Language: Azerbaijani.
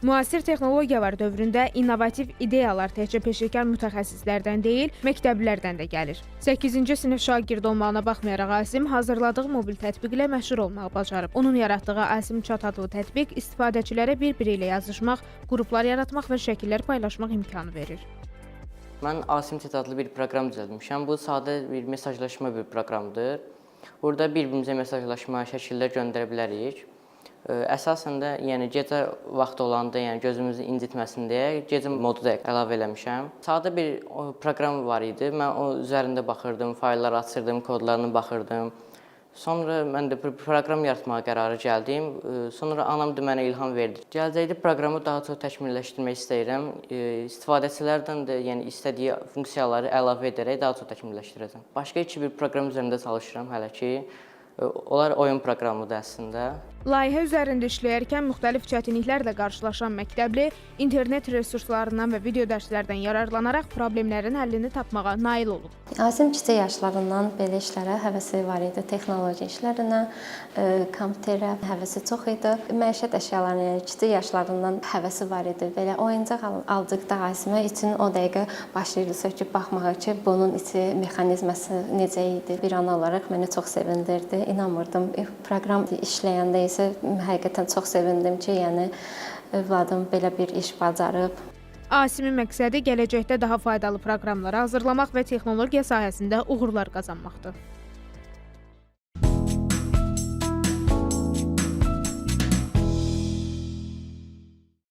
Müasir texnologiyalar dövründə innovativ ideyalar təkcə peşəkar mütəxəssislərdən deyil, məktəblilərdən də gəlir. 8-ci sinif şagird olmağına baxmayaraq Asim hazırladığı mobil tətbiqlə məşhur olmağı bacarıb. Onun yaratdığı Asim Chat adlı tətbiq istifadəçilərə bir-biri ilə yazışmaq, qruplar yaratmaq və şəkillər paylaşmaq imkanı verir. Mən Asim Chat adlı bir proqram düzəltmişəm. Bu sadə bir mesajlaşma bir proqramdır. Burada bir-birimizə mesajlaşma, şəkillər göndərə bilərik. Əsasən də yəni gecə vaxtı olanda, yəni gözümüzü incitməsin deyə gecə modu da əlavə eləmişəm. Sadə bir proqram var idi. Mən o üzərində baxırdım, faylları açırdım, kodlarına baxırdım. Sonra mən də proqram yaratmağa qərarı gəldim. Sonra anam da mənə ilham verdi. Gələcəkdə proqramı daha çox təkmilləşdirmək istəyirəm. İstifadəçilərdən də yəni istədiyi funksiyaları əlavə edərək daha çox təkmilləşdirəcəm. Başqa iki bir proqram üzərində çalışıram hələ ki. Onlar oyun proqramıdır əslində. Layihə üzərində işləyərkən müxtəlif çətinliklərlə qarşılaşan məktəbli internet resurslarından və video dərslərdən yararlanaraq problemlərin həllini tapmağa nail olub. Asim kiçik yaşlarından belə işlərə həvəsi var idi. Texnologiya işlərinə, kompüterə həvəsi çox idi. Məişət əşyalarına, yəni kiçik yaşlarından həvəsi var idi. Belə oyuncaq aldıqda Asimə üçün o dəqiqə başlayırdı söküb baxmağa ki, bunun içi mexanizması necə idi. Bir ana olaraq məni çox sevindirdi. İnanmırdım. Proqram işləyəndə isə həqiqətən çox sevindim ki, yəni övladım belə bir iş bacarıb. Asimin məqsədi gələcəkdə daha faydalı proqramları hazırlamaq və texnologiya sahəsində uğurlar qazanmaqdır.